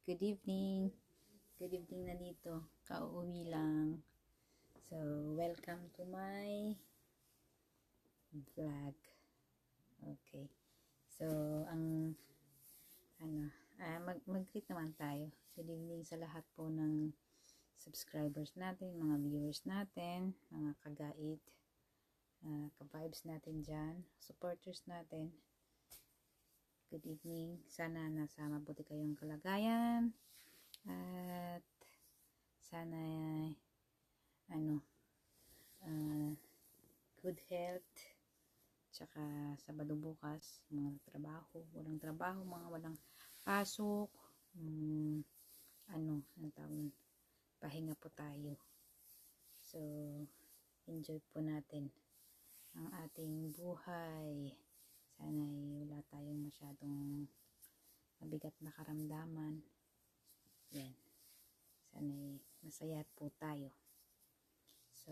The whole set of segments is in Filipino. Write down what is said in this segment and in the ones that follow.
Good evening. Good evening na dito. Kauuwi lang. So, welcome to my vlog. Okay. So, mag-greet naman tayo. Good evening sa lahat po ng subscribers natin, mga viewers natin, mga kagait, ka-vibes natin dyan, supporters natin. Good evening. Sana nasa mabuti kayong kalagayan. At sana good health. Tsaka Sabado bukas, mga trabaho, walang trabaho, mga walang pasok. Ang tawag, pahinga po tayo. So, enjoy po natin ang ating buhay. Sana wala tayong masyadong mabigat na karamdaman. Yan. Sana masaya po tayo. So,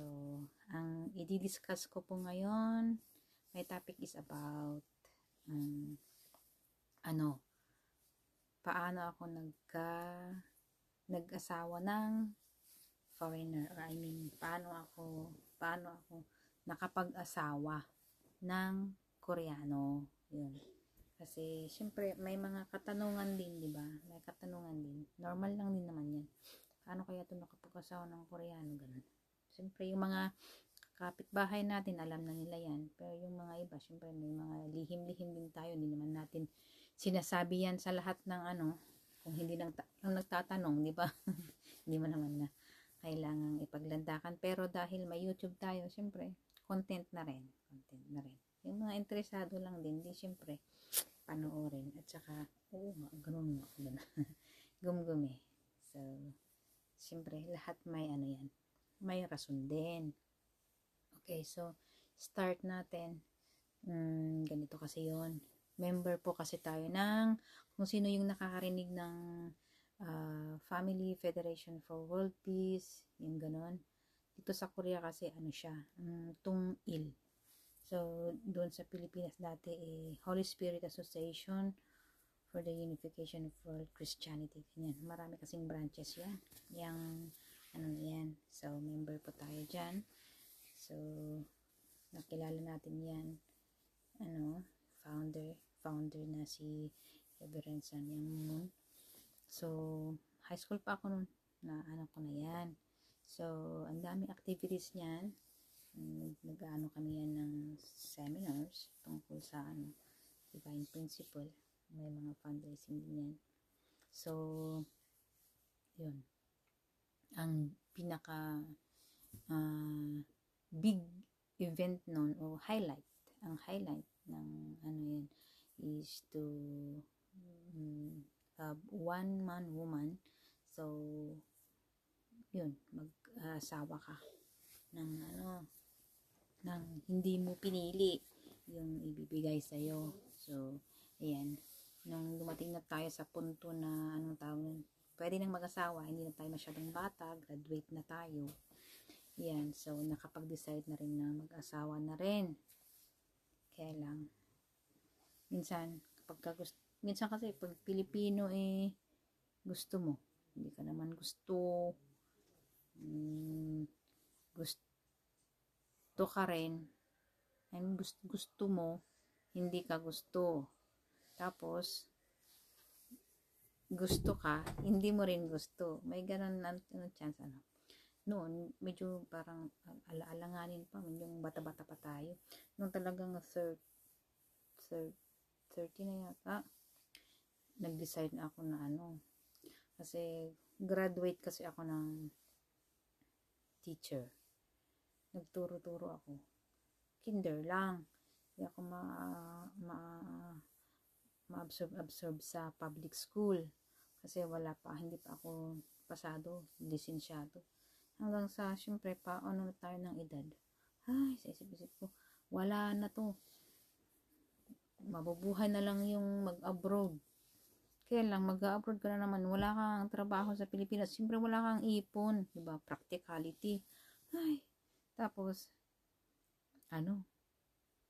ang i-discuss ko po ngayon, my topic is about paano ako nag-asawa ng foreigner, or paano ako nakapag-asawa ng Koreano. Yun. Kasi, syempre, may mga katanungan din, di ba? May katanungan din. Normal lang din naman yan. Paano kaya ito nakapag-asawa ng Koreano? Ganun. Syempre, yung mga kapitbahay natin, alam na nila yan. Pero yung mga iba, syempre, may mga lihim-lihim din tayo. Hindi naman natin sinasabi yan sa lahat ng kung hindi lang nagtatanong, di ba? Hindi mo naman na kailangang ipaglandakan. Pero dahil may YouTube tayo, syempre, content na rin. Yung mga interesado lang din, di syempre, panoorin. At saka, ganun. Gumgumi. So, syempre, lahat may yan. May rason din. Okay, so, start natin. Ganito kasi yon. Member po kasi tayo ng, kung sino yung nakakarinig ng Family Federation for World Peace, yung ganon. Dito sa Korea kasi, siya, Tung-il. So, doon sa Pilipinas dati, Holy Spirit Association for the Unification of World Christianity. Ganyan. Marami kasing branches yan. Yan. So, member po tayo dyan. So, nakilala natin yan. Founder na si Reverend Sun Myung Moon. So, high school pa ako noon na ko na yan. So, ang daming activities niyan. Nag-ano kami yan ng seminars tungkol sa divine principle. May mga fundraising din yan. So, yun. Ang pinaka big event nun, o ang highlight ng yan is to have one man woman. So, yun, mag-asawa ka ng hindi mo pinili yung ibibigay sa'yo. So, ayan. Nung dumating na tayo sa punto na pwede nang mag-asawa, hindi na tayo masyadong bata, graduate na tayo. Ayan. So, nakapag-decide na rin na mag-asawa na rin. Kaya lang, minsan kasi pag Pilipino gusto mo. Hindi ka naman gusto ka rin, gusto mo, hindi ka gusto. Tapos, gusto ka, hindi mo rin gusto. May ganun chance, Noon, medyo parang alanganin pa, medyo bata-bata pa tayo. Nung talagang 30 na yata, nag-decide na ako na kasi graduate kasi ako ng teacher. Nagturo-turo ako. Kinder lang. Hindi ako ma-absorb sa public school. Kasi hindi pa ako pasado, lisensyado. Hanggang sa, syempre, paano na tayo ng edad. Ay, sa isip-isip ko, wala na to. Mabubuhay na lang yung mag-abroad. Kaya lang, mag-abroad ka na naman, wala kang trabaho sa Pilipinas, siyempre wala kang ipon, diba? Practicality. Ay, tapos,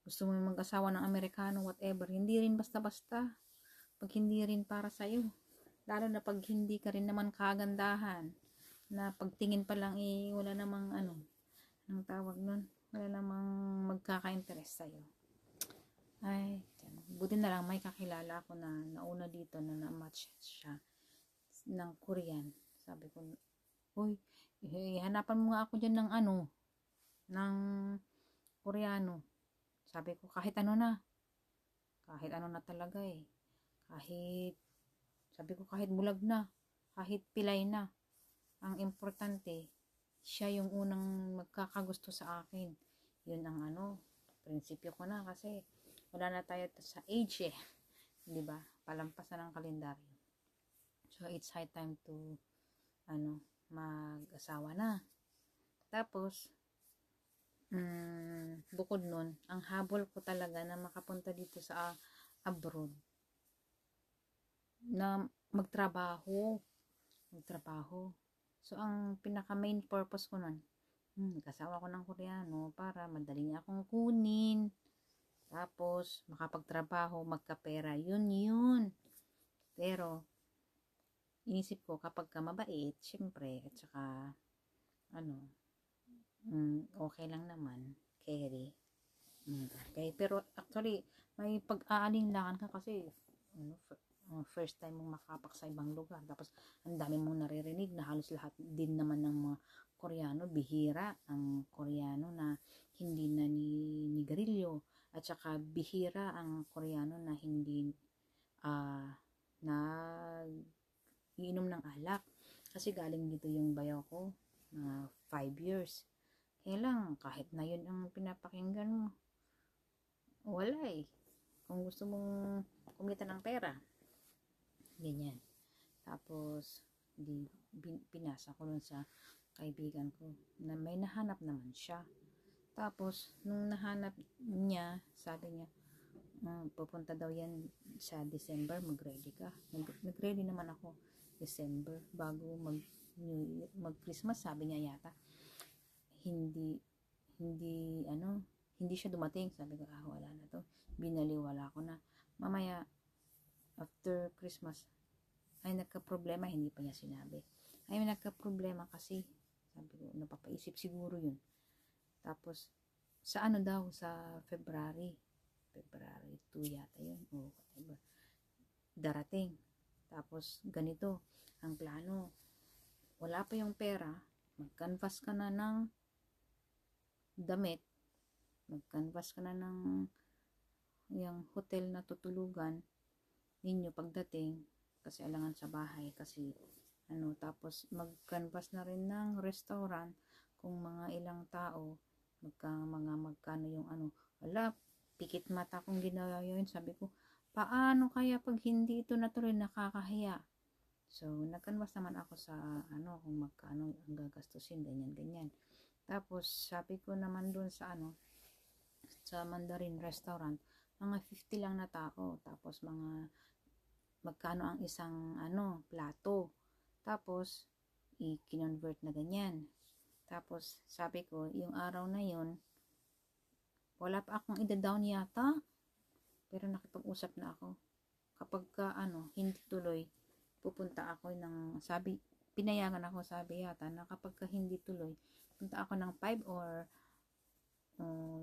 gusto mo mag-asawa ng Amerikano, whatever, hindi rin basta-basta. Pag hindi rin para sa'yo, Lalo na pag hindi ka rin naman kagandahan. Na pagtingin pa lang wala namang anong tawag nun? Wala namang magkaka-interest sa'yo. Ay, buti na lang may kakilala ako na nauna dito na na-match siya ng Korean. Sabi ko, uy, hanapan mo nga ako dyan ng ng Koreano. Sabi ko, kahit ano na talaga sabi ko, kahit bulag na, kahit pilay na, ang importante, siya yung unang magkakagusto sa akin. Yun ang prinsipyo ko na, kasi wala na tayo sa age di ba? Palampasan ng kalendaryo. So it's high time to mag-asawa na. Tapos bukod nun, ang habol ko talaga na makapunta dito sa abroad na magtrabaho. So ang pinaka main purpose ko nun, kasawa ko ng Koreano para madali niya akong kunin, tapos makapagtrabaho, magkapera, yun. Pero inisip ko, kapag ka mabait, syempre, at saka okay lang naman, carry. Okay, pero actually may pag-aalinlangan ka kasi first time mong makapak sa ibang lugar, tapos ang dami mong naririnig na halos lahat din naman ng mga Koreano, bihira ang Koreano na hindi na nigarilyo, at saka bihira ang Koreano na hindi iinom ng alak, kasi galing dito yung bayaw ko na 5 years. Kaya lang, kahit na yun ang pinapakinggan mo, wala kung gusto mong kumita ng pera, ganyan. Tapos pinasa ko nun sa kaibigan ko na may nahanap naman siya. Tapos nung nahanap niya, sabi niya, pupunta daw yan sa December, mag-ready ka. Nag-ready naman ako December bago mag Christmas, sabi niya yata. Hindi siya dumating. Sabi ko, wala na to, binaliwala ko na. Mamaya after Christmas ay nagka-problema, hindi pa niya sinabi. Ay nagka-problema kasi, sabi ko, napapaisip siguro yun. Tapos sa daw, sa February 2 yata yun, o whatever, darating. Tapos ganito ang plano, wala pa yung pera, mag-canvas ka na ng damit, mag-canvas ka na ng yung hotel na tutulugan ninyo pagdating, kasi alangan sa bahay, kasi tapos mag-canvas na rin ng restaurant, kung mga ilang tao, magkano yung wala, pikit mata kong ginawa yun. Sabi ko, paano kaya pag hindi ito natuloy, nakakahiya. So nag-canvas naman ako sa kung magkano ang gagastusin, ganyan. Tapos sabi ko naman dun sa sa Mandarin restaurant, mga 50 lang na tao, tapos mga magkano ang isang plato, tapos i-convert na ganyan. Tapos sabi ko, yung araw na yun, wala pa akong ida-down yata, pero nakipag-usap na ako. Kapag hindi tuloy, pupunta ako pinayagan ako, sabi yata, na kapag hindi tuloy, punta ako ng 5 or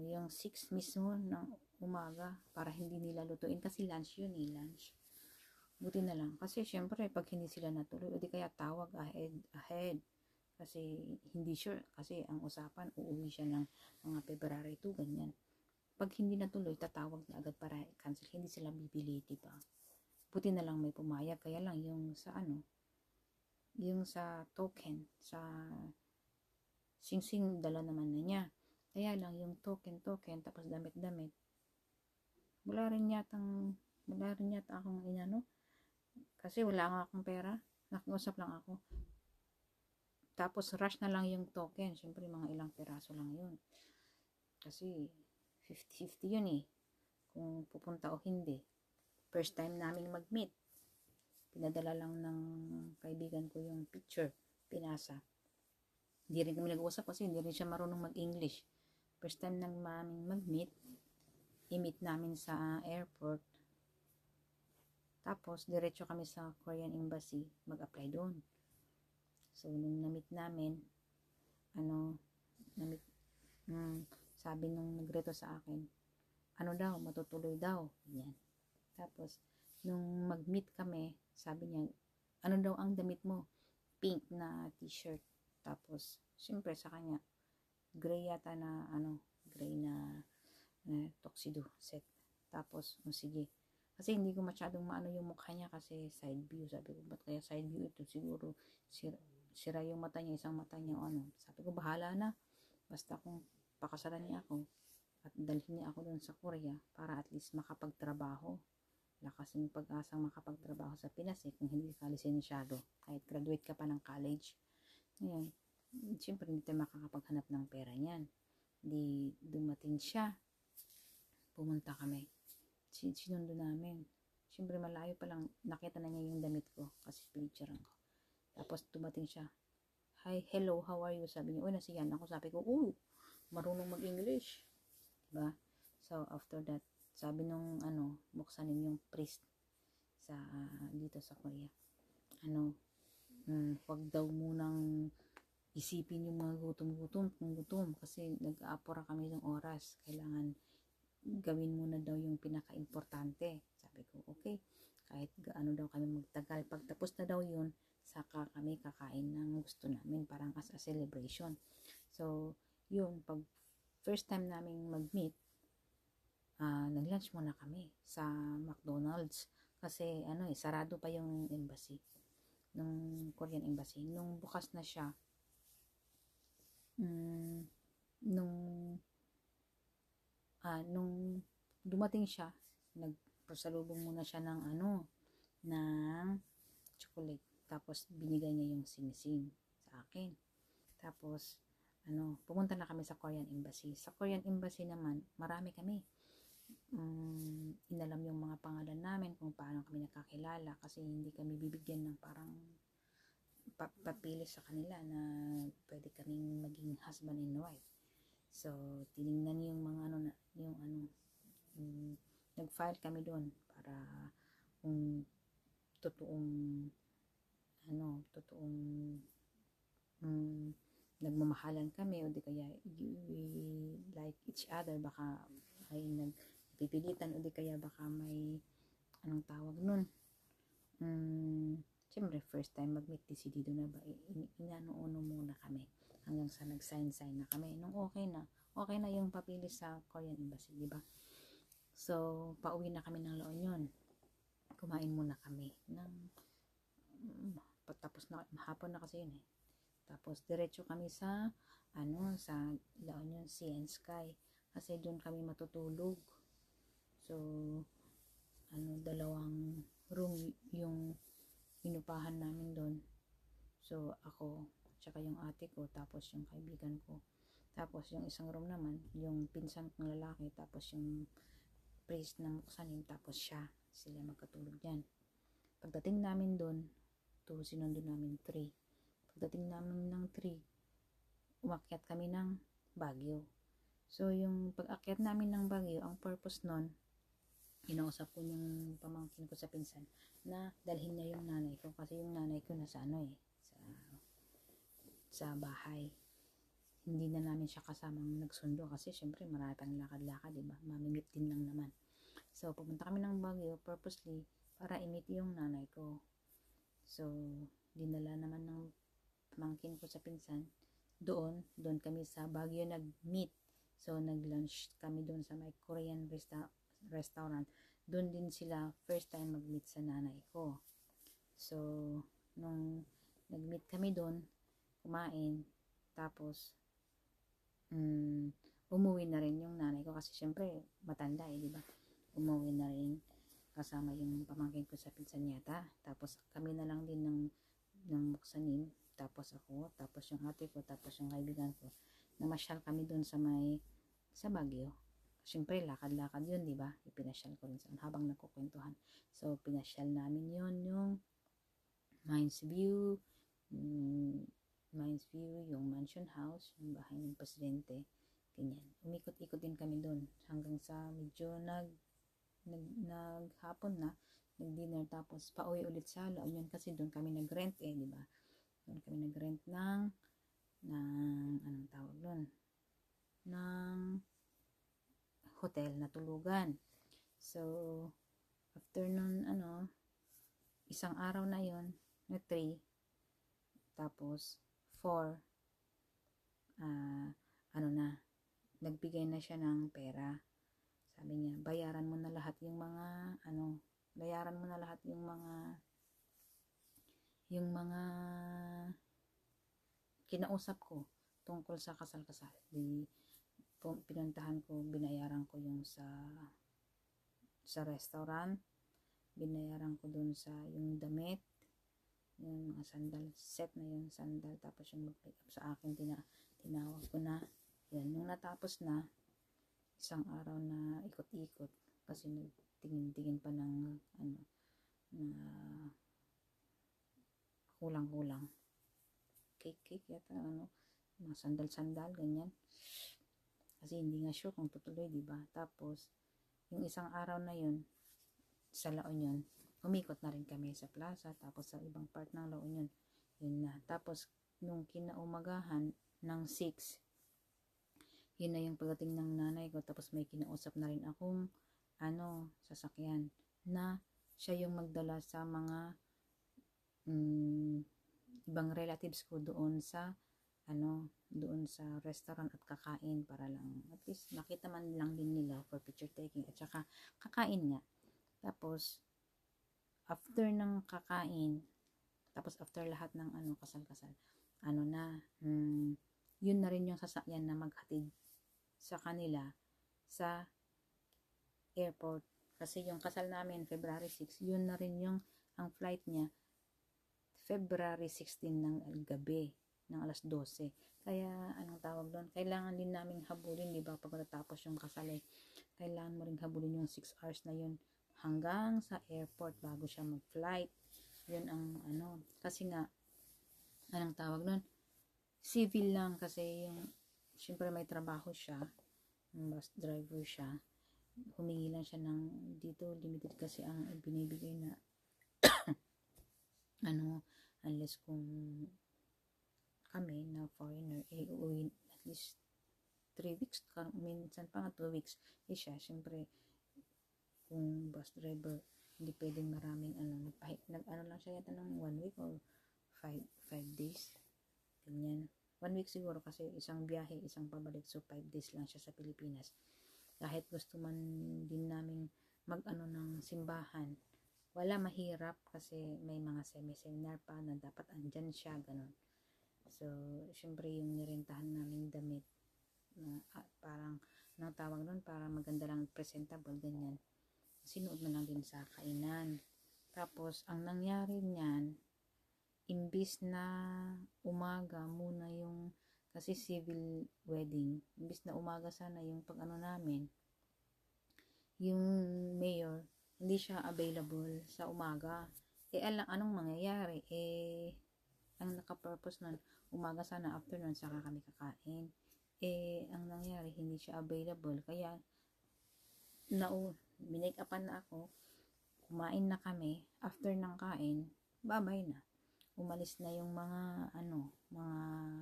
yung 6 mismo ng umaga, para hindi nila lutuin, kasi lunch yun lunch. Buti na lang, kasi syempre pag hindi sila natuloy, o di kaya tawag ahead, kasi hindi sure, kasi ang usapan uuwi siya ng mga February 2, ganyan. Pag hindi natuloy, tatawag na agad para cancel, hindi sila bibili, diba? Buti na lang may pumayag. Kaya lang yung sa yung sa token, sa singsing, dala naman na niya. Kaya lang yung token, tapos damit, wala rin yata akong kasi wala nga akong pera, nakiusap lang ako. Tapos rush na lang yung token, syempre mga ilang peraso lang yun, kasi 50-50 yun kung pupunta o hindi. First time naming mag-meet, pinadala lang ng kaibigan ko yung picture, pinasa. Hindi rin kami nag-uusap kasi hindi rin siya marunong mag-English. First time nang maming mag-meet, i-meet namin sa airport. Tapos, diretso kami sa Korean Embassy, mag-apply doon. So, nung na-meet namin, na-meet, sabi nung nagreto sa akin, daw, matutuloy daw. Yan. Tapos, nung mag-meet kami, sabi niya, daw ang damit mo? Pink na t-shirt. Tapos, syempre sa kanya, gray yata na, gray na tuxedo set. Tapos, sige. Kasi hindi ko masyadong maano yung mukha niya kasi side view. Sabi ko, ba't kaya side view ito? Siguro, sira yung mata niya, isang mata niya, Sabi ko, bahala na. Basta kung pakasalan niya ako at dalhin niya ako doon sa Korea para at least makapagtrabaho. Wala kasing pag-asang makapagtrabaho sa Pinas kung hindi ka lisensyado. Kahit graduate ka pa ng college. Ngayon, siyempre hindi tayo makakapaghanap ng pera niyan. Di dumating siya. Pumunta kami. Sinundo namin. Siyempre malayo pa lang nakita na niya yung damit ko kasi pinicturean ko. Tapos dumating siya. Hi, hello, how are you? Sabi niya, nasiyan ako. Sabi ko, marunong mag-English. Diba? So, after that, sabi nung, buksanin yung priest sa, dito sa Korea. Wag daw munang isipin yung mga gutom. Kasi nag-aapura kami ng oras. Kailangan gawin muna daw yung pinaka-importante. Sabi ko, okay. Kahit gaano daw kami magtagal. Pagtapos na daw yun, saka kami kakain ng gusto namin. Parang as a celebration. So, yun. Pag first time namin mag-meet, nag-lunch muna kami sa McDonald's. Kasi, sarado pa yung embassy. Nung Korean Embassy. Nung bukas na siya, nung dumating siya, nagpasalubong muna siya ng ng chocolate. Tapos binigay niya yung sing-sing sa akin. Tapos pumunta na kami sa Korean Embassy. Sa Korean Embassy naman, marami kami. Inalam yung mga pangalan namin, kung paano kami nakakilala, kasi hindi kami bibigyan ng parang papili sa kanila na pwede kaming maging husband and wife. So, tiningnan yung mga nag-file kami doon para kung totoong nagmamahalan kami o di kaya we like each other, baka ay nagpipilitan o di kaya baka may tawag nun. Siyempre, first time mag-meet, decidido na ba, inano-uno muna kami hanggang sa nag-sign na kami. Nung okay na yung papili sa Korean Embassy, di ba? So, pauwi na kami ng La Union. Kumain muna kami tapos na, hapon na kasi yun Tapos, diretso kami sa sa La Union Sea and Sky. Kasi doon kami matutulog. So, dalawang room yung inupahan namin doon. So, ako, tsaka yung ate ko, tapos yung kaibigan ko. Tapos, yung isang room naman, yung pinsan kong lalaki, tapos yung priest na muksanin, tapos siya. Sila magkatulog dyan. Pagdating namin doon, sinundo namin 3. Pagdating namin ng 3, umakyat kami ng Baguio. So, yung pag-akyat namin ng Baguio, ang purpose nun, inausap ko yung pamangkin ko sa pinsan na dalhin niya yung nanay ko kasi yung nanay ko nasa sa bahay. Hindi na namin siya kasamang nagsundo kasi syempre marami pang lakad-lakad, diba? Mamimit din lang naman. So, pumunta kami ng Baguio purposely para i-meet yung nanay ko. So, dinala naman ng pamangkin ko sa pinsan. Doon kami sa Baguio nag-meet. So, nag-lunch kami doon sa may Korean restaurant. Doon din sila first time mag-meet sa nanay ko. So, nung nag-meet kami doon, kumain, tapos umuwi na rin yung nanay ko kasi syempre matanda di ba? Umuwi na rin kasama yung pamangkin ko sa pinsan yata. Tapos kami na lang din ng muksanin, tapos ako, tapos yung ate ko, tapos yung kaibigan ko. Namasyal kami doon sa Baguio. Siyempre, lakad-lakad yun, di ba? Ipinasyal ko rin habang nagkukwentuhan. So, pinasyal namin yun, yung Mines View, yung mansion house, yung bahay ng presidente, ganyan. Umikot-ikot din kami doon hanggang sa medyo naghapon na. nag-dinner, tapos pauwi ulit sa La Union kasi doon kami nag-rent di ba? Doon kami nag-rent ng anong tawag doon? Ng hotel na tulugan. So, after nun, isang araw na yon na 3, tapos 4, nagbigay na siya ng pera. Sabi niya, bayaran mo na lahat yung mga kinausap ko tungkol sa kasal-kasal. Pinuntahan ko, binayaran ko yung sa restaurant, binayaran ko dun sa yung damit, yung mga sandal, set na yung sandal, tapos yung mag-pick up sa akin, tinawag ko na. Yan, nung natapos na, isang araw na ikot-ikot, kasi nagtingin-tingin pa ng kulang-kulang. Cake yata, mga sandal-sandal, ganyan. Kasi hindi nga sure kung tutuloy, diba? Tapos, yung isang araw na yun, sa La Union, umikot na rin kami sa plaza, tapos sa ibang part ng La Union, yun na. Tapos, nung kinaumagahan ng 6, yun na yung pagdating ng nanay ko, tapos may kinausap na rin akong sasakyan, na siya yung magdala sa mga ibang relatives ko doon sa restaurant at kakain, para lang at least nakita man lang din nila for picture taking, at saka kakain nga. Tapos after ng kakain, tapos after lahat ng kasal-kasal, yun na rin yung sasakyan na maghatid sa kanila sa airport. Kasi yung kasal namin February 6, yun na rin yung ang flight niya February 16 ng gabi, ng alas 12. Kaya anong tawag doon, kailangan din namin habulin, di ba, pag natapos yung kasal kailangan mo ring habulin yung 6 hours na yun hanggang sa airport bago siya mag-flight. Yun ang kasi nga anong tawag doon, civil lang, kasi yung syempre may trabaho siya, bus driver siya, humingi lang siya ng dito, limited kasi ang binibigay na unless kung kami na foreigner uuwi at least 3 weeks, minsan pa nga 2 weeks, siya syempre kung bus driver hindi pwedeng maraming lang siya yata ng 1 week or 5 days, ganyan. 1 week siguro kasi isang biyahe, isang pabalik, so 5 days lang siya sa Pilipinas. Kahit gusto man din namin ng simbahan, wala, mahirap kasi may mga seminar pa na dapat andyan siya, ganun. So syempre yung nirentahan naming damit na parang tawag nun, para maganda lang, presentable, ganyan, sinuot na lang din sa kainan. Tapos ang nangyari niyan, imbis na umaga muna yung, kasi civil wedding, imbis na umaga sana yung namin, yung mayor hindi siya available sa umaga. Anong mangyayari? Ang naka-purpose nun, umaga sana, afternoon saka kami kakain. Ang nangyari, hindi siya available, kaya minake upan na ako, kumain na kami, after ng kain, babay na. Umalis na yung mga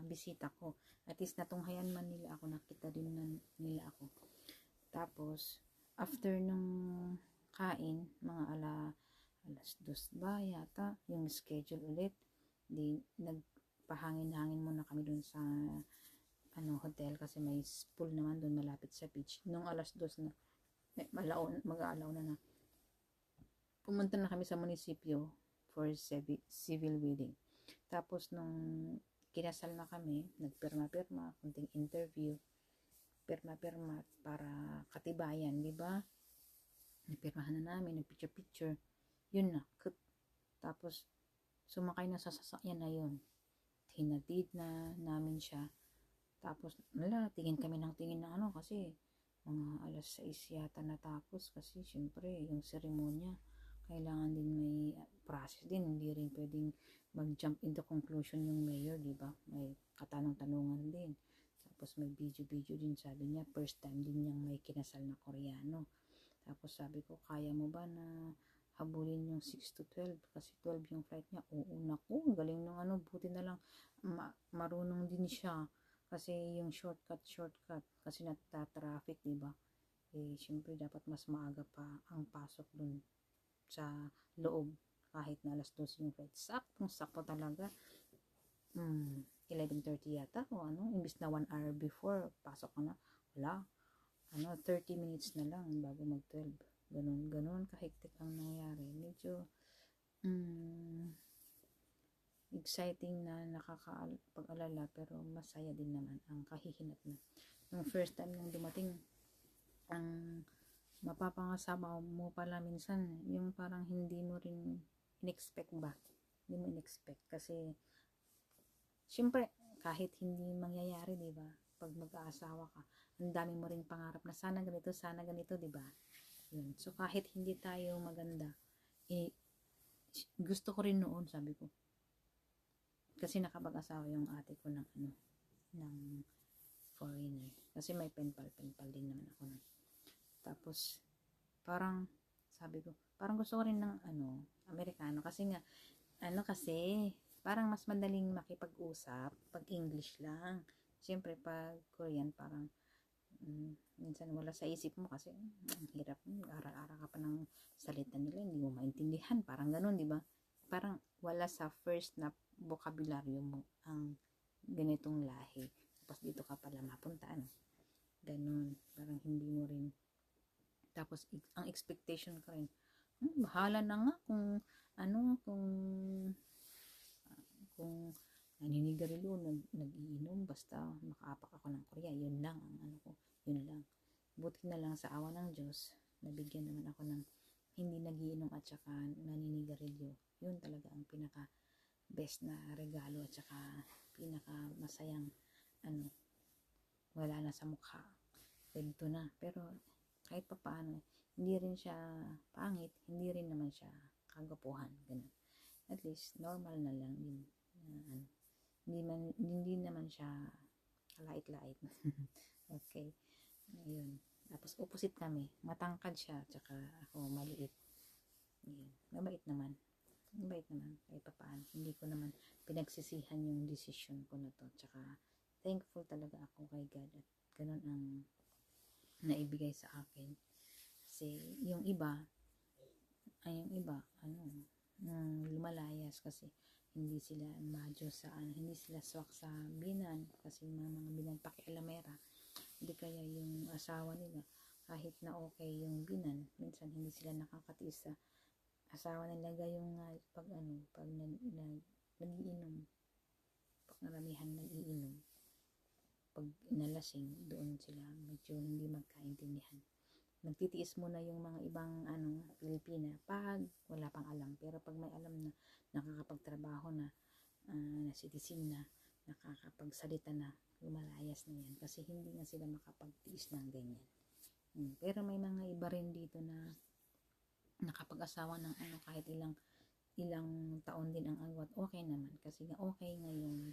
bisita ko. At least natunghayan man nila ako, nakita din nila ako. Tapos after nung kain, mga alas 2 ba yata yung schedule ulit, nagpahangin-hangin muna kami dun sa hotel, kasi may pool naman dun malapit sa beach. Nung alas 2 na mag-aalaw na pumunta na kami sa munisipyo for civil wedding. Tapos nung kinasal na kami, nagpirma-pirma, kunting interview, pirma-pirma para katibayan, di ba? Nagpirmahan na namin, nagpicture-picture, yun na. Tapos sumakay na sa sasakyan na yun, hinatid na namin siya. Tapos tingin kami ng tingin na kasi mga alas 6 yata natapos, kasi syempre yung seremonya kailangan din may process din, hindi rin pwedeng mag-jump into conclusion yung mayor, di ba? May katanong-tanungan din. Tapos may video din, sabi niya first time din niyang may kinasal na Koreano. Tapos sabi ko, kaya mo ba na habulin yung 6 to 12 kasi 12 yung flight niya. Oo, naku, galing ng ano, buti na lang marunong din siya kasi yung shortcut kasi nata-traffic, diba? Eh syempre dapat mas maaga pa ang pasok dun sa loob kahit na alas 12 yung flight. Sakto talaga. 11:30 yata o ano, imbis na 1 hour before pasok ka na, wala, 30 minutes na lang bago mag 12. Ganun kahigpit ang nangyari. Medyo exciting na nakakapag-alala pero masaya din naman ang kahihinatnan. Nung first time nang dumating, ang mapapangasama mo pala minsan yung parang hindi mo rin in-expect ba? Hindi mo in-expect kasi syempre kahit hindi mangyayari, di ba? Pag mag-aasawa ka, ang dami mo ring pangarap na sana ganito, di ba? Yun. So kahit hindi tayo maganda, gusto ko rin noon, sabi ko. Kasi nakapag-asawa yung ate ko ng foreigner. Kasi may penpal din naman ako nun. Tapos parang sabi ko, parang gusto ko rin ng Amerikano kasi nga kasi parang mas madaling makipag-usap pag English lang. Siyempre pag Korean parang minsan wala sa isip mo kasi ang hirap, aral-aral ka pa ng salita nila, hindi mo maintindihan, parang ganun, di ba? Parang wala sa first na vocabulary mo ang ganitong lahi. Tapos dito ka pala mapunta, ganun, parang hindi mo rin. Tapos ang expectation ko rin, bahala na nga kung kung naninigarilyo, nag-iinom, basta makaapak ako ng Korea, yun lang ang yun lang. Buti na lang sa awa ng Diyos, nabigyan naman ako ng hindi nagiinom at saka naninigarilyo. Yun talaga ang pinaka best na regalo at saka pinaka masayang wala na sa mukha. Ito na. Pero kahit pa paano, hindi rin siya pangit, hindi rin naman siya kagapuhan. Ganun. At least normal na lang din. Hindi naman siya kalait-lait. Okay. Ayun. Tapos opposite kami. Matangkad siya, tsaka ako maliit. Ayun. Mabait naman. Kahit pa paano. Hindi ko naman pinagsisihan yung decision ko na to. Tsaka thankful talaga ako kay God at ganun ang naibigay sa akin. Kasi yung iba lumalayas kasi hindi sila hindi sila swak sa binan kasi mga binan pakialamera, hindi kaya yung asawa nila kahit na okay yung binan, minsan hindi sila nakakatiis sa asawa nila, gayong pag nagiinom, pag naramihan nagiinom, pag nalasing, doon sila medyo hindi magkaintindihan. Nagtitiis muna yung mga ibang Pilipina pag wala pang alam, pero pag may alam na nakakapagtrabaho na citizen na, nakakapagsalita na, lumalayas na yan kasi hindi nga sila makapagtiis ng ganyan. Pero may mga iba rin dito na nakapag-asawa ng kahit ilang taon din ang agwat, okay naman kasi nga okay nga yung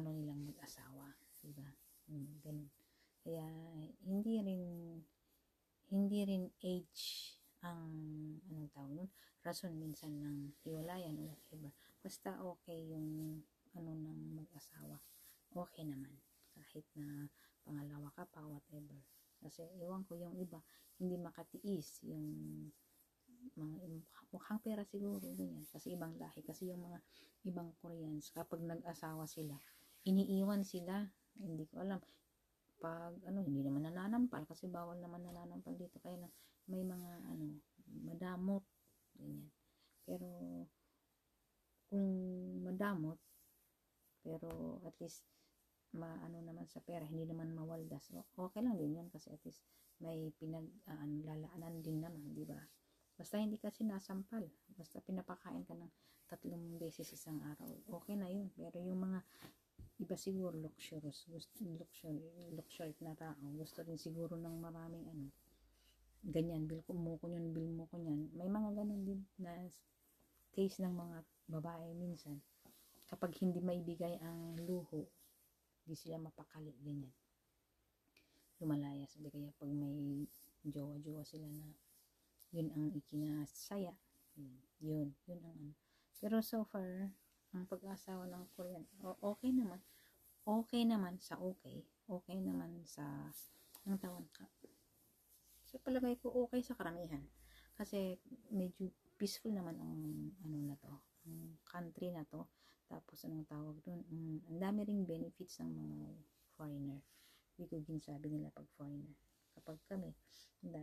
nilang mag-asawa, diba? Ganun. Kaya hindi rin age ang tawag nun, rason minsan ng hiwalayan o whatever. Basta okay yung ng mag-asawa, okay naman kahit na pangalawa ka pa, whatever. Kasi ewan ko, yung iba hindi makatiis yung mga mukhang pera siguro, ganyan, kasi ibang lahi. Kasi yung mga ibang Koreans kapag nag-asawa sila, iniiwan sila, hindi ko alam pag hindi naman nananampal kasi bawal naman nananampal dito, kaya lang may mga madamot ganyan. Pero kung madamot pero at least naman sa pera, hindi naman mawaldas, okay lang din yan kasi at least may lalaanan din naman, di ba? Basta hindi kasi nasampal, basta pinapakain ka ng 3 beses isang araw, okay na yun. Pero yung mga iba siguro luxurious na tao, gusto rin siguro ng maraming ganyan, bil mo ko yan. May mga ganun din na case ng mga babae minsan, kapag hindi maibigay ang luho, di sila mapakali, ganyan, lumalayas. Hindi kaya pag may jowa sila na yun ang ikinasaya, Yun ang ano. Pero so far, ang pag-asawa ng Korean, okay naman. Okay naman sa okay. Okay naman sa, ang tawag ka. So, palagay ko okay sa karamihan. Kasi, medyo peaceful naman ang, ano na to, ang country na to. Tapos, anong tawag doon? Ang dami ring benefits ng mga foreigner. Hindi ko ginsabi nila pag foreigner. Kapag kami, ang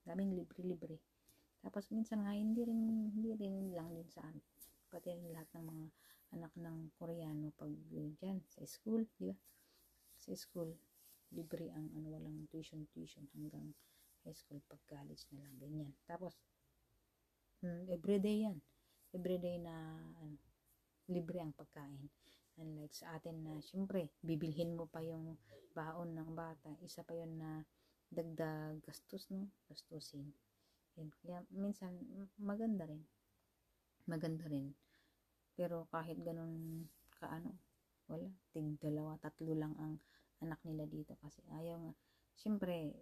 daming libre-libre. Tapos, minsan nga, hindi rin lang din sa amin. Pati rin lahat ng mga anak ng Koreano pag dyan, sa school, di ba? Sa school, libre ang ano, walang tuition hanggang high school, pag college na lang, ganyan. Tapos, everyday yan. Everyday na, ano, libre ang pagkain. Unlike sa atin na, syempre, bibilhin mo pa yung baon ng bata. Isa pa yun na dagdag gastos, no? Gastusin. Yan. Kaya, minsan, maganda rin. Pero kahit ganun kaano, wala, tig 2, 3 lang ang anak nila dito kasi ayaw nga. Siyempre,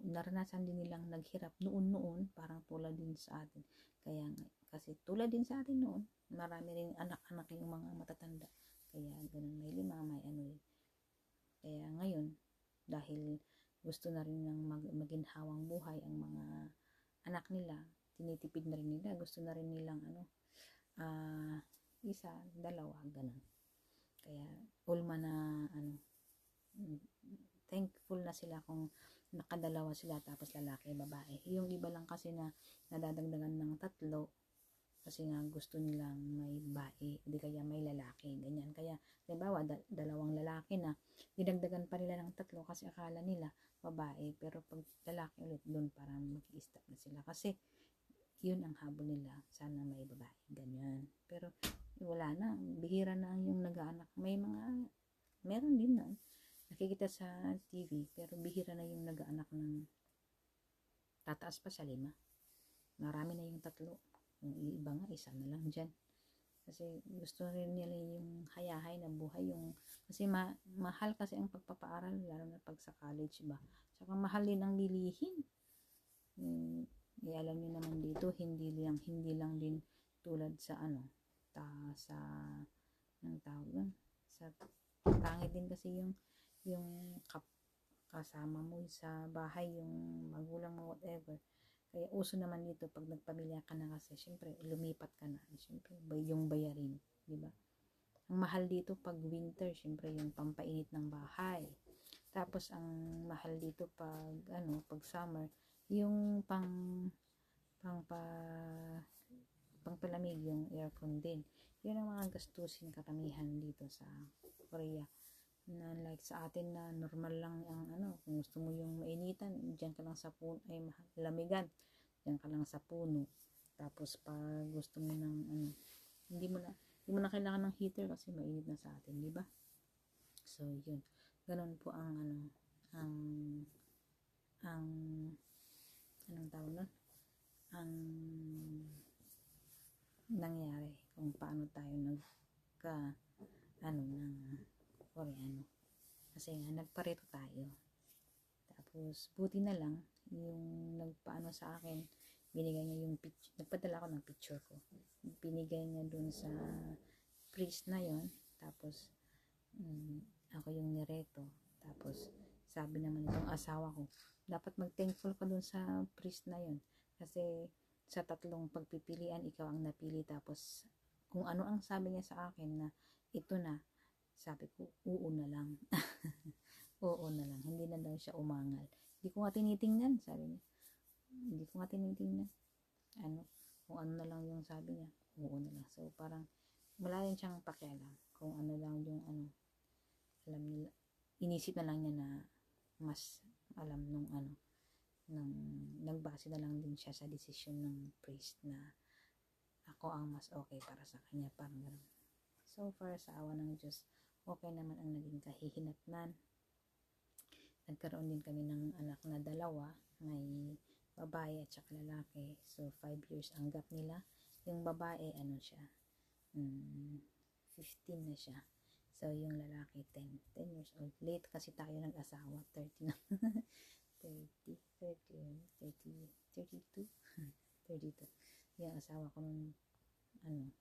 naranasan din nilang naghirap noon, parang tulad din sa atin. Kaya nga, kasi tulad din sa atin noon, marami ring anak-anak yung mga matatanda. Kaya ganun, may 5, may ano eh. Kaya ngayon, dahil gusto na rin ng maginhawang buhay ang mga anak nila, tinitipid na rin nila, gusto na rin nilang ano, 1, 2, ganun. Kaya ulma na ano, thankful na sila kung nakadalawa sila, tapos lalaki, babae. Yung iba lang kasi na nadadagdagan ng 3 kasi nga gusto nilang may babae, hindi kaya may lalaki, ganyan. Kaya halimbawa, 2 lalaki na, didagdagan pa nila ng 3 kasi akala nila babae, pero pag lalaki ulit, doon parang mag-i-stop na sila kasi yun ang habol nila, sana may babae, ganyan. Pero wala na, bihira na ang yung nag-aanak. Meron din na nakikita sa TV, pero bihira na yung nag-aanak ng tataas pa sa 5. Marami na yung 3. Yung iba nga, 1 na lang dyan. Kasi gusto rin nila yung hayahay na buhay, yung kasi mahal kasi ang pagpapaaral, lalo na pag sa college ba. Saka mahal din ang bilihin. Alam niyo naman dito, hindi lang din tulad sa ano, sa ng tawag doon, sa pangit din kasi yung kasama mo sa bahay, yung magulang mo, whatever. Kaya uso naman dito pag nagpamilya ka na, kasi syempre lumipat ka na, syempre yung bayarin, di ba? Ang mahal dito pag winter, syempre yung pampainit ng bahay. Tapos ang mahal dito pag summer, yung pangpalamig, yung aircon din. Yun ang mga gastusin karamihan dito sa Korea. Na like sa atin na normal lang ang ano, kung gusto mo yung mainitan, diyan ka lang sa puno, ay lamigan, diyan ka lang sa puno. Tapos pag gusto mo ng ano, hindi mo na kailangan ng heater kasi mainit na sa atin, di ba? So yun, ganun po ang ano, ang anong tawag nun? Ang nangyari kung paano tayo ng Koreano. Kasi nga, nagpareto tayo. Tapos, buti na lang, yung nagpaano sa akin, binigay niya yung picture, nagpadala ko ng picture ko. Binigay niya dun sa priest na yon. Tapos, ako yung nireto. Tapos, sabi naman itong asawa ko, dapat mag-thankful ka dun sa priest na yon. Kasi, sa 3 pagpipilian, ikaw ang napili. Tapos, kung ano ang sabi niya sa akin na, ito na, sabi ko, oo na lang. Oo na lang. Hindi na daw siya umangal. Hindi ko nga tinitingnan, sabi niya. Hindi ko nga tinitingnan. Kung ano na lang yung sabi niya, oo na lang. So, parang, wala rin siyang pakialam. Kung ano lang yung alam nila. Inisip na lang niya na, mas alam nung nagbase na lang din siya sa desisyon ng priest na ako ang mas okay para sa kanya, parang gano'n. So far, sa awa ng Diyos, okay naman ang naging kahihinatnan. Nagkaroon din kami ng anak na 2, may babae at saka lalaki. So 5 years ang gap nila. Yung babae, 15 na siya. So yung lalaki, 10 years old. Late kasi tayo nag-asawa, 30 na. 32. 32. Yung asawa ko nun, ano,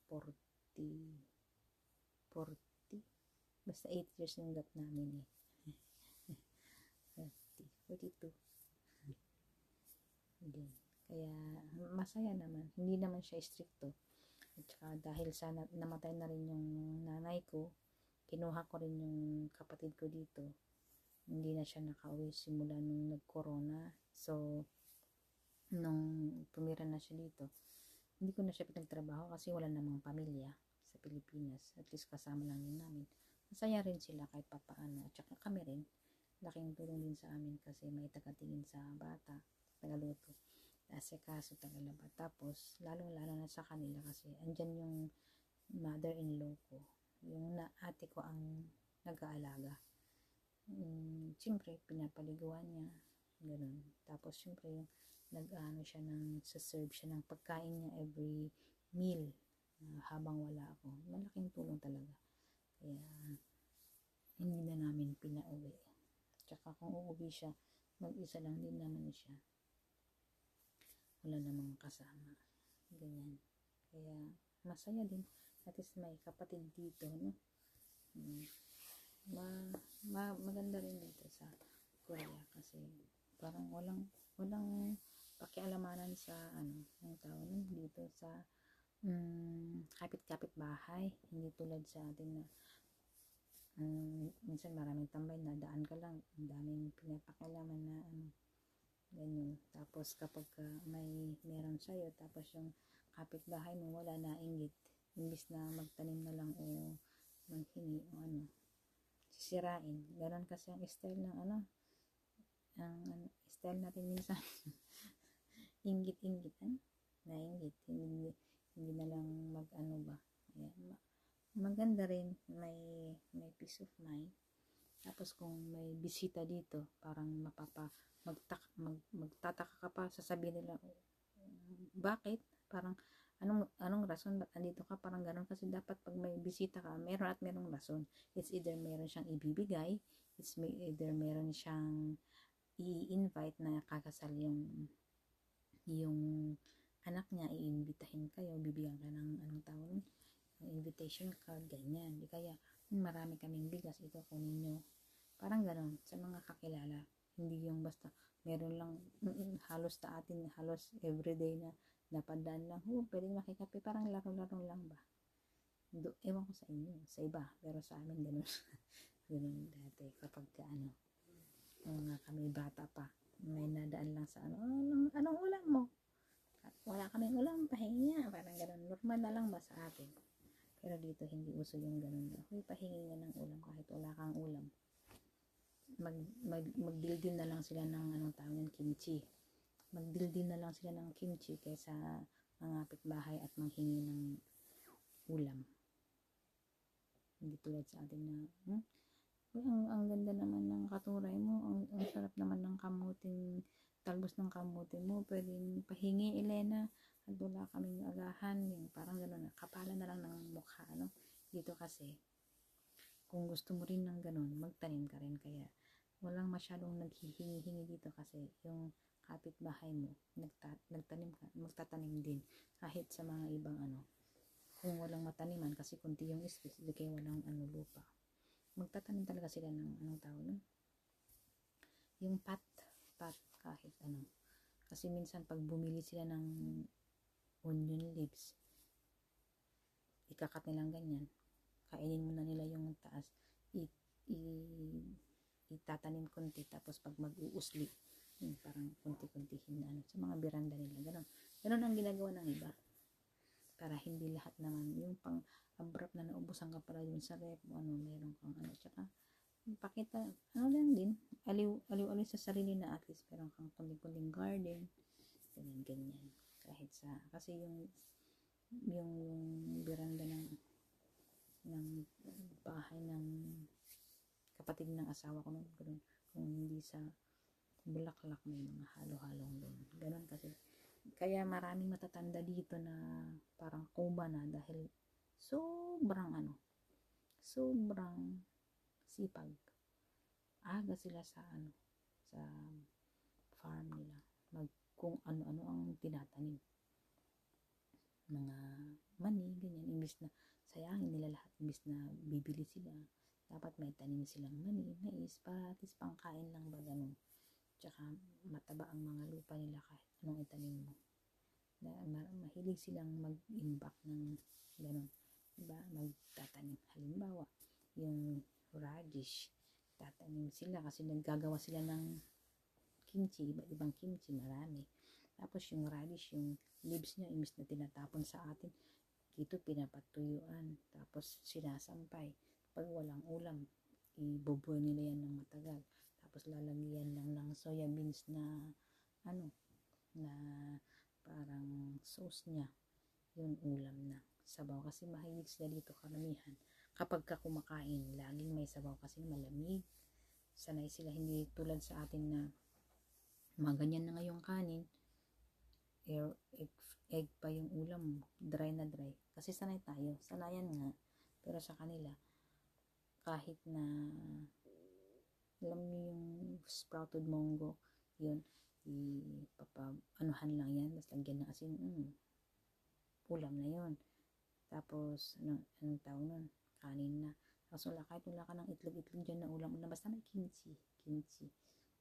40, 40, basta 8 years yung gap namin eh. 42. Again. Kaya, masaya naman. Hindi naman siya stricto. At saka, dahil sa namatay na rin yung nanay ko, kinuha ko rin yung kapatid ko dito. Hindi na siya nakauwi simula nung nag-corona. So, nung tumira na siya dito, hindi ko na siya pinagtrabaho kasi wala namang pamilya sa Pilipinas. At least kasama lang din namin. Masaya rin sila kahit papaano. At saka kami rin. Laking tulong din sa amin kasi may tagatingin sa bata, tagaluto, asikaso, tagalaba. Tapos, lalong-lalo na sa kanila kasi andyan yung mother-in-law ko. Yung ate ko ang nag-aalaga. Siyempre, pinapaliguan niya. Ganun. Tapos, siyempre, yung nag-ano siya serve siya ng pagkain niya every meal habang wala ako. Malaking tulong talaga. Kaya, hindi na namin pinauwi. Tsaka kung uuwi siya, mag-isa lang din naman siya. Wala namang kasama. Ganyan. Kaya, masaya din. At least may kapatid dito, no? Maganda rin dito sa Korea kasi parang walang pakialamanan sa yung tao nun dito sa kapit-kapit bahay. Hindi tulad sa atin na minsan maraming tambay na daan ka lang, ang daming pinapakialaman na ganyan. Tapos kapag meron sa'yo, tapos yung kapitbahay mo wala na inggit, imbis na magtanim na lang o manghingi o sisirain. Ganon kasi ang style ng ang style natin minsan. Inggit-inggitan, nainggit, hindi na lang ba. Ayan. Maganda rin, may peace of mind. Tapos kung may bisita dito, parang magtataka ka pa, sasabihin nila, bakit? Parang, anong rason ba't andito ka? Parang gano'n kasi dapat pag may bisita ka, meron at merong rason. It's either meron siyang ibibigay, it's either meron siyang i-invite na kakasal yung anak niya, iimbitahin kayo, bibigyan ka ng invitation card, ganyan. Di kaya, marami kaming bigas, ito kunin nyo. Parang gano'n, sa mga kakilala. Hindi yung basta, meron lang, halos sa atin, halos everyday na napadaan lang, pwedeng makikape, parang laro-laro lang ba. Ewan ko sa inyo, sa iba, pero sa amin gano'n. Gano'n dati, kapag mga kami bata pa, may nadaan lang sa anong ulam mo? Wala kaming ulam, pahingi nga, parang gano'n, normal na lang ba sa atin? Pero dito hindi uso yung ganun. Huy, pahingi nga ng ulam kahit wala kang ulam. Magdildil na lang sila ng kimchi. Magdildil na lang sila ng kimchi kaysa mga kapitbahay at manghingi ng ulam. Hindi tulad sa atin na ang ganda naman ng katuray mo, ang sarap naman ng kamuting, talbos ng kamuting mo, pwedeng pahingi, Elena, at wala kaming agahan, yung parang gano'n, kapalan na lang ng mukha, dito kasi, kung gusto mo rin ng gano'n, magtanim ka rin, kaya walang masyadong naghihingi-hingi dito kasi yung kapitbahay mo, magtatanim din, kahit sa mga ibang kung walang mataniman, kasi kunti yung space, di kayo walang lupa, magtatanim talaga sila ng yung pat, kahit kasi minsan pag bumili sila ng onion leaves, ikakat nilang ganyan, kainin mo na nila yung taas, itatanim konti, tapos pag mag-uusli, parang konti-kontihin na sa mga beranda nila, ganon ang ginagawa ng iba, para hindi lahat naman, yung pang abrap na naubusan ka pala yun sa rep, meron kang tsaka pakita, lang din, aliw sa sarili na at least meron kang kunting garden, ganyan, kahit kasi yung beranda ng bahay ng kapatid ng asawa ko kung hindi sa bulaklak, may mga halo-halong doon, ganon kasi, kaya maraming matatanda dito na parang kuba na dahil sobrang sipag, aga sila sa farm nila, kung ano-ano ang tinatanim. Mga mani, ganyan, imbis na sayangin nila lahat, imbis na bibili sila, dapat may tanim silang mani, mais, para at least pangkain lang ba, ganun. Tsaka mataba ang mga lupa nila kahit anong itanim mo. Mahilig silang mag-imbak ng ganun. Diba? Magtatanim. Halimbawa, yung radish, tatanim sila kasi naggagawa sila ng kimchi, iba't ibang kimchi, marami. Tapos yung radish, yung leaves niya, imbis na tinatapon sa atin, dito pinapatuyuan, tapos sinasampay. Pag walang ulam, ibuboy nila yan ng matagal. Tapos lalagyan lang ng soya beans na na parang sauce niya, yung ulam na sabaw. Kasi mahilig sila dito karamihan. Kapag ka kumakain, laging may sabaw kasi malamig. Sanay sila, hindi tulad sa atin na maganyan na ngayong kanin, egg pa yung ulam mo, dry na dry. Kasi sanay tayo, sanayan nga. Pero sa kanila, kahit na alam niyo yung sprouted munggo, yun, anuhan lang yan, tapos lagyan ng asin, ulam na yun. Tapos, anong tawag nun? Kanin na. Tapos kahit wala ka ng itlog-itlog dyan na ulam, basta may kimchi.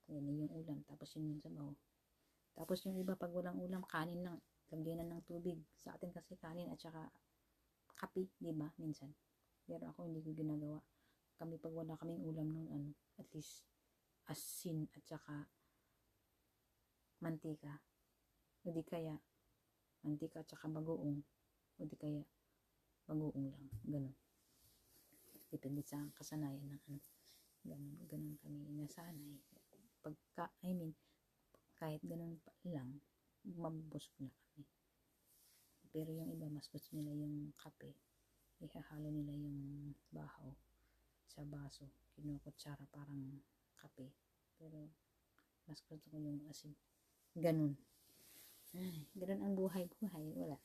Yan na yung ulam. Tapos yun yung sabaw. Tapos yung iba, pag walang ulam, kanin lang. Lagyan na ng tubig. Sa atin kasi kanin at saka kape, di ba? Minsan. Pero ako hindi ko ginagawa. Kami pag wala kaming ulam nun, at least asin at saka mantika. O di kaya, mantika at saka bagoong. O di kaya, bagoong lang. Ganun. Depende sa kasanayan ng ganun kami nasanay. Kahit ganun pa lang, mabusog na kami. Pero yung iba, mas gusto nila yung kape. Ihahalo nila yung bahaw sa baso. Kinukutsara parang kape. Pero, mas gusto ko yung asin. Ganun. Ay, ganun ang buhay-buhay. Wala.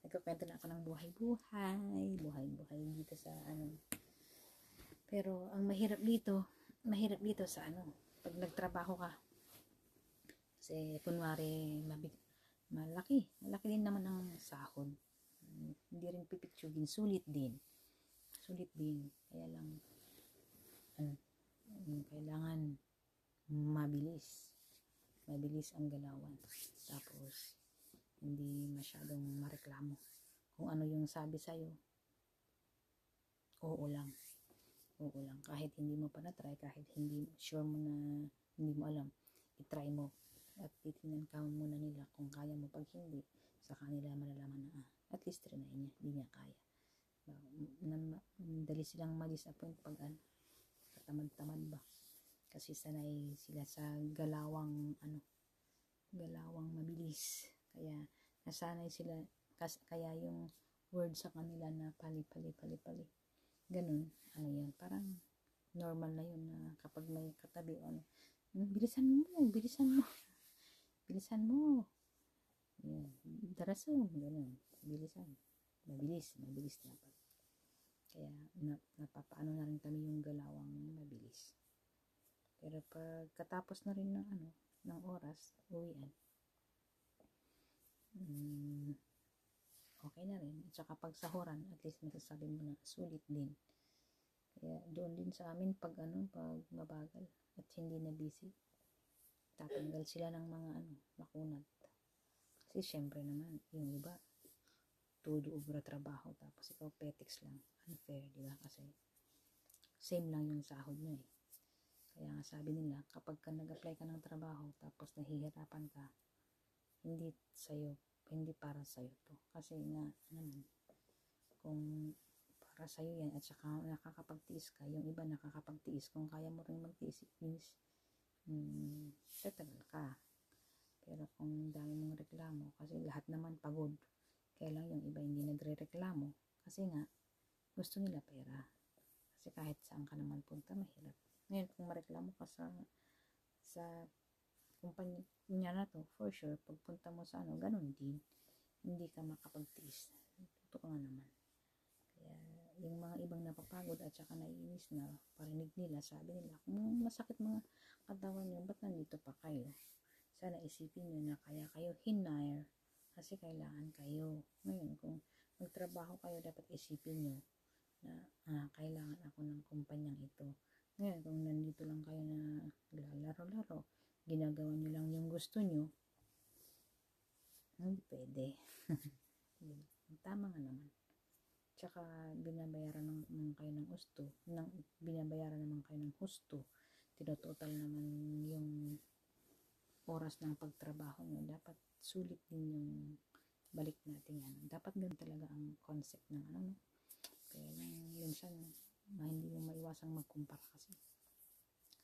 Nagkukwento na ako ng buhay-buhay dito sa Pero, ang mahirap dito sa pag nagtrabaho ka. Kasi, kunwari, malaki din naman ang sahod. Hindi rin pipitsugin, sulit din. Kaya lang, kailangan mabilis ang galawan. Tapos, hindi masyadong mareklamo. Kung ano yung sabi sa'yo, oo lang. Kahit hindi mo pa na-try, kahit hindi sure mo na hindi mo alam, i-try mo. At titingnan ka muna nila kung kaya mo. Pag hindi, sa kanila malalaman na at least trinay niya, hindi niya kaya. Dali silang ma-disappoint pag katamad-tamad ba. Kasi sanay sila sa galawang mabilis. Kaya nasanay sila, kaya yung word sa kanila na pali. Ganun, yun, parang normal na yun na kapag may katabi bilisan mo. Yan, darasong, ganun, mabilis dapat. Kaya napapaano na rin kami yung galawang mabilis. Pero pagkatapos na rin ng oras, uwian. Okay na rin. At saka pag sahuran, at least masasabi mo na sulit din. Kaya doon din sa amin pag mabagal at hindi na busy, tatanggal sila ng mga makunat. Kasi syempre naman, yung iba, todo obra trabaho, tapos ikaw petics lang. Unfair, di ba? Kasi same lang yung sahod nyo eh. Kaya nga sabi nila, kapag ka nag-apply ka ng trabaho, tapos nahihirapan ka, hindi para sa'yo to. Kasi nga, kung para sa'yo yan, at saka nakakapagtiis ka, yung iba nakakapagtiis, kung kaya mo rin magtiis, it means, tatagal ka. Pero kung dami mong reklamo, kasi lahat naman pagod, kaya lang yung iba hindi nagre-reklamo, kasi nga, gusto nila pera. Kasi kahit saan ka naman punta, mahirap. Ngayon, kung mareklamo ka sa kumpanya na to, for sure, pagpunta mo sa ganun din, hindi ka makapagtiis. Totoo nga naman. Kaya, yung mga ibang napapagod at saka naiinis na parinig nila, sabi nila, kung masakit mga katawan nyo, ba't nandito pa kayo? sana isipin nyo na kaya kayo hinire kasi kailangan kayo. Ngayon, kung magtrabaho kayo, dapat isipin nyo na kailangan ako ng kumpanyang ito. Ngayon, kung nandito lang kayo na lalaro-laro, ginagawa nyo lang yung gusto nyo, hindi pwede. Tama nga naman. Tsaka binabayaran naman kayo ng husto, tinototal naman yung oras ng pagtrabaho nyo, dapat sulit din yung balik natin yan. Dapat ganun talaga ang concept ng ano. Kaya lang minsan hindi mo maiwasang magkumpara kasi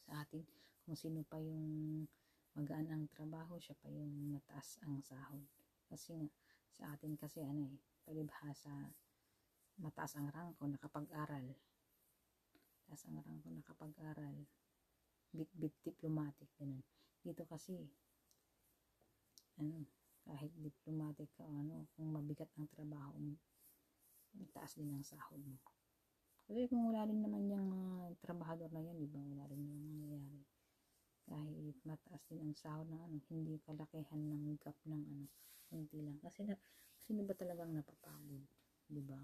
sa atin, kung sino pa yung magaan ang trabaho, siya pa yung mataas ang sahod. Kasi nga sa atin kasi palibhasa, mataas ang rangko nakapag-aral. Mataas ang rangko nakapag-aral. Bit diplomatic, ganun. Dito kasi kahit diplomatic ka kung mabigat ang trabaho mo, mataas din ang sahod mo. Kasi kung wala rin naman yung mga trabahador na yan, di ba, wala rin yung mangyayari. Kahit mataas din ang sahod ng hindi kalakihan ng gap ng kunti lang. Kasi sino ba talagang napapagod, di ba?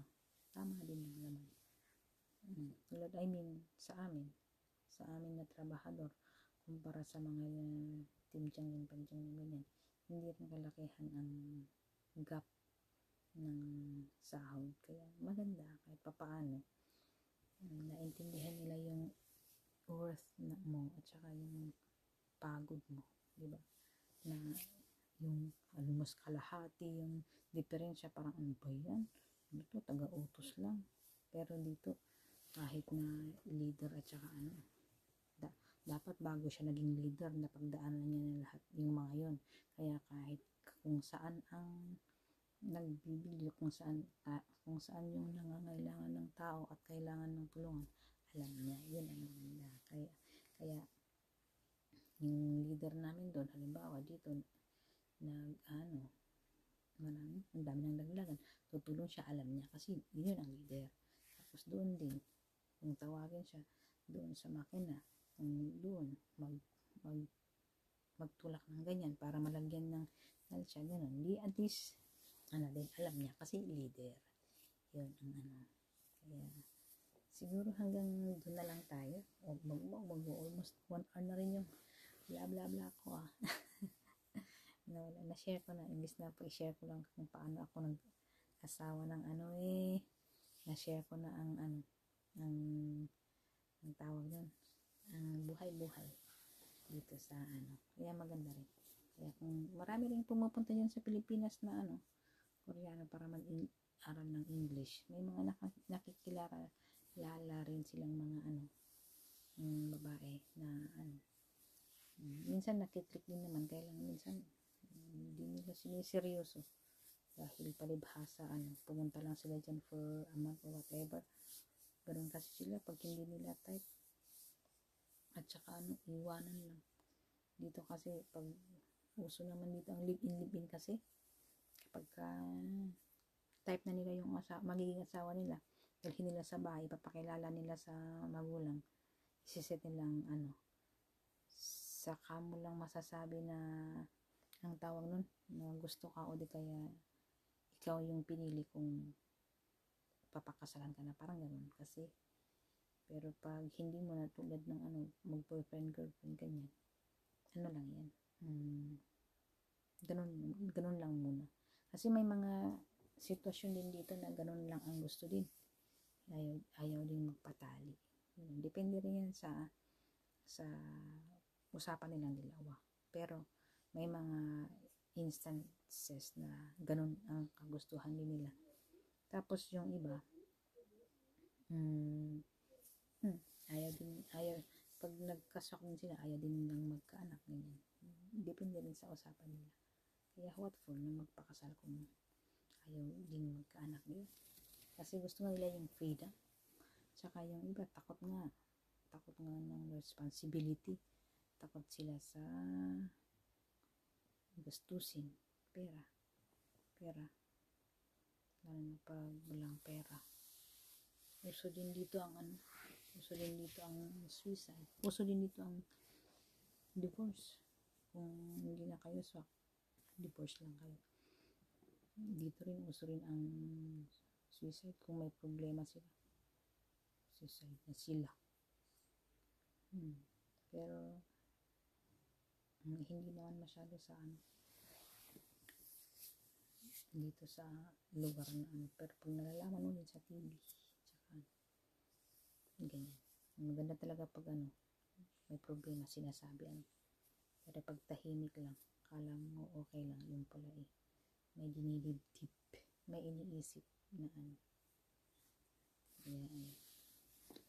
Tama din naman. Tulad, sa amin na trabahador, kumpara sa mga timtiyang ganyan, hindi rin kalakihan ang gap ng sahod. Kaya maganda kahit papaano naintindihan nila yung worth mo at saka yung pagod mo, di ba? Na yung almost kalahati yung diferensya, parang ano ba yan? Dito taga-utos lang. Pero dito kahit na leader at saka dapat bago siya naging leader, napagdaanan niya na lahat yung mga yon. Kaya kahit kung saan ang nagbibigay, kung saan yung nangangailangan ng tao at kailangan ng tulungan, alam niya. Yun ang maganda. Kaya yung leader namin doon, halimbawa dito, marami, ang dami ng daglagan, tutulong siya, alam niya kasi yun ang leader. Tapos doon din, kung tawagin siya doon sa makina, doon magtulak ng ganyan para malagyan ng siya, ganun. Di at least din, alam niya kasi leader. Yun ang Kaya siguro hanggang doon na lang tayo. Almost 1 hour na rin yung bla bla bla ko na-share ko na, imbis na po i-share ko lang kung paano ako nag-asawa ng na-share ko na ang tawag nun, ang buhay-buhay dito sa kaya maganda rin. Kaya kung marami rin pumupunta dyan sa Pilipinas na Koreano para mag-aral ng English, may mga nakikilala rin silang mga babae na minsan nakitrik din naman, kaya lang minsan hindi nila siniseryoso dahil palibhasa pumunta lang sila dyan for a month or whatever. Ganun kasi sila pag hindi nila type, at saka iwanan lang. Dito kasi pag uso naman dito ang live-in kasi, kapag type na nila yung magiging asawa nila, dalhin nila sa bahay, papakilala nila sa magulang, isiset nilang saka mo lang masasabi na ang tawag nun, na gusto ka o di kaya ikaw yung pinili kung papakasalan ka na, parang ganun kasi. Pero pag hindi mo na, tulad ng mag-boyfriend, girlfriend, ganyan, lang yan, ganun lang muna. Kasi may mga sitwasyon din dito na ganun lang ang gusto din, ayaw din magpatali. Depende rin yan sa usapan nilang dalawa. Pero may mga instances na ganun ang kagustuhan din nila. Tapos yung iba ayaw pag nagkasok din sila, ayaw din nilang magkaanak, ganyan. Depende rin sa usapan nila. Kaya what for na magpakasal kung ayaw din magkaanak nila. Kasi gusto nila yung freedom. Tsaka yung iba takot nga ng responsibility, takot sila sa gastusin, pera lalo na pag walang pera. Uso din dito ang suicide, uso din dito ang divorce kung hindi na kayo swak, divorce lang kayo. Dito rin uso rin ang suicide kung may problema sila. Suicide na sila. Pero hindi naman masyado sa dito sa lugar na pero pag nalalaman mo din sa TV, tsaka ganyan. Maganda talaga pag may problema sinasabi pero pag tahimik lang, kala mo okay lang, yung pala may dinidibdib, may iniisip na Ayan.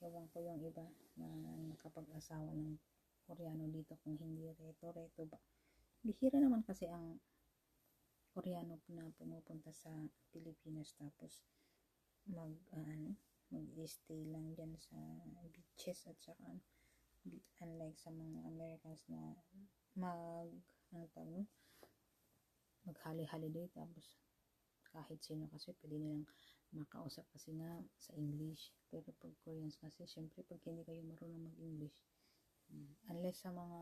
Ewan ko yung iba na nakapag-asawa ng Koreano dito kung hindi reto ba. Bihira naman kasi ang Koreano na pumupunta sa Pilipinas tapos mag-stay lang dyan sa beaches at saka unlike sa mga Americans na mag-holiday tapos kahit sino kasi pwede nilang makausap kasi nga sa English. Pero pag Koreans kasi syempre pag hindi kayo marunong mag-English, unless sa mga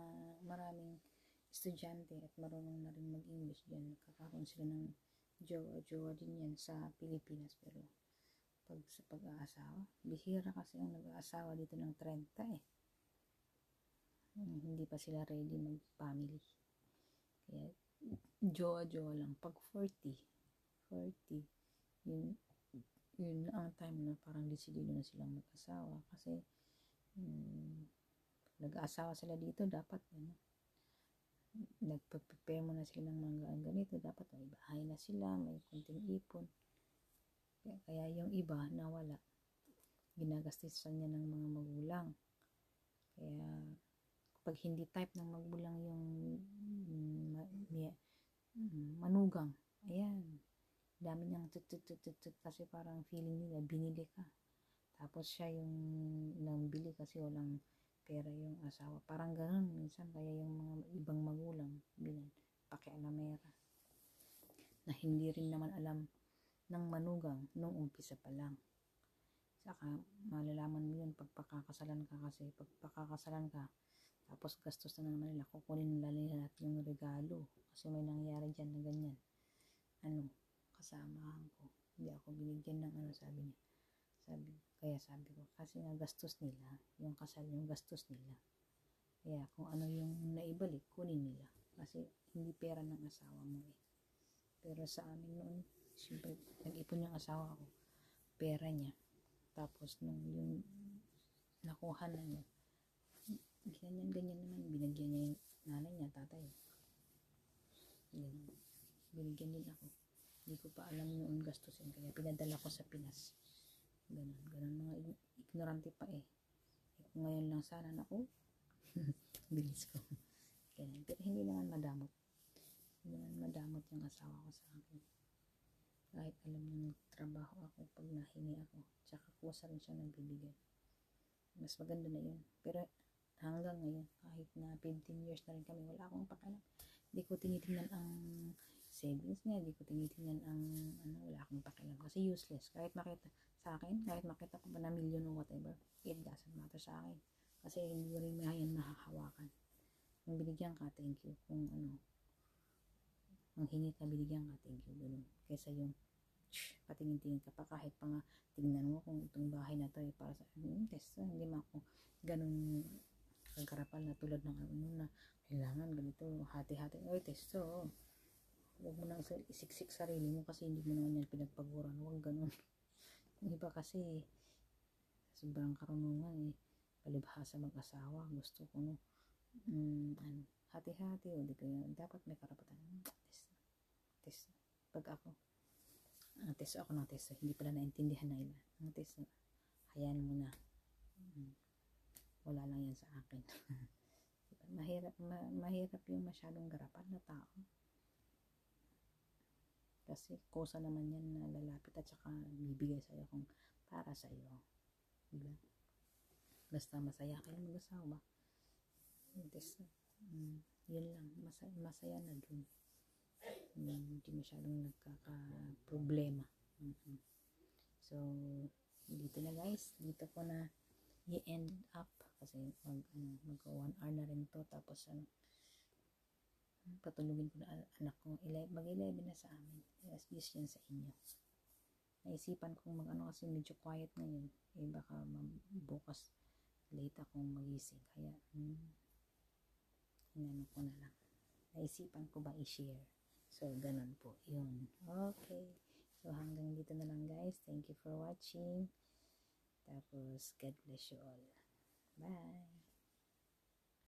maraming estudyante at marunong na rin mag-English dyan, kakaroon sila ng jowa din yan sa Pilipinas. Pero pag sa pag-aasawa, bihira kasi ang nag-aasawa dito ng 30 hindi pa sila ready mag-family. Kaya jowa lang. Pag 40 yun ang time na parang decidido na silang mag-asawa kasi nag-aasawa sila dito, dapat nagpa-prepare mo na sila ng mga ganito, dapat may bahay na sila, may kunting ipon. Kaya yung iba na wala, ginagastisan niya ng mga magulang. Kaya pag hindi type ng magulang yung manugang, ayan, dami niyang tutut kasi parang feeling nila binili ka. Tapos siya yung nambili kasi walang pera yung asawa. Parang ganun minsan. Kaya yung mga ibang magulang pakialamera na hindi rin naman alam ng manugang nung umpisa pa lang. Saka malalaman mo yun pag pakakasalan ka, kasi pag pakakasalan ka tapos gastos na naman nila, kukunin nila lahat yung regalo kasi may nangyari dyan na ganyan. Kasamahan ko, hindi ako binigyan ng sabi niya. Kaya sabi ko, kasi nga gastos nila, yung kasal yung gastos nila. Kaya kung ano yung naibalik, kunin nila. Kasi hindi pera ng asawa mo Pero sa amin noon, siyempre, nag-ipon yung asawa ko, pera niya. Tapos nung yung nakuha na niya, ganyan naman, binigyan niya yung nanay niya, tatay. Binigyan din ako. Hindi ko pa alam noon gastusin, kaya pinadala ko sa Pinas. Ganun mga ignorante pa ngayon lang sana bilis ko. Ganun. Pero hindi naman madamot yung asawa ko sa akin. Kahit alam niya nagtrabaho ako pag nahingi ako, tsaka kusa rin siya nagbibigay. Mas maganda na yun. Pero hanggang ngayon, kahit na 15 years na rin kami, wala akong pakialam. Hindi ko tinitingnan ang savings niya, hindi ko tinitingnan ang wala akong pakialam kasi useless. Kahit makita sa akin, kahit makita ko pa na million o whatever, it doesn't matter sa akin kasi hindi rin yan mahahawakan. Kung binigyan ka, thank you. Kung manghingi ka, binigyan ka, thank you. Ganun. Kaysa yung patingin-tingin ka pa, kahit pa nga tingnan mo kung itong bahay na to para sa test, hindi mo ako ganun kagarapan na tulad ng na kailangan ganito, hati-hati. Testo, huwag mo nang isiksik sarili mo kasi hindi mo naman yan pinagpaguran. Huwag ganun. Yung iba kasi sobrang karunungan palibhasa mag-asawa. Gusto ko hati-hati o di kaya dapat may karapatan. Test. Pag ako test ako ng test, hindi pala naintindihan na iba. Ang test, hayaan mo na. Wala lang yan sa akin. mahirap yung masyadong garapan na tao. Kasi kusa naman yan na lalapit at saka bibigay sa'yo kung para sa'yo. Diba? Basta masaya kayo mag-asawa. Yun lang. Masaya na dun. Hindi masyadong nagkaka-problema. So, dito na guys. Dito ko na i-end up kasi mag 1 hour na rin to. Tapos Patulugin ko na anak ko. Mag-11 na sa amin. Yes, yan sa inyo. Naisipan kong mag-ano kasi medyo quiet ngayon. Baka bukas late akong magising. Kaya, inano ko na lang. Naisipan ko ba i-share? So, ganun po. Yun. Okay. So, hanggang dito na lang guys. Thank you for watching. Tapos, God bless you all. Bye!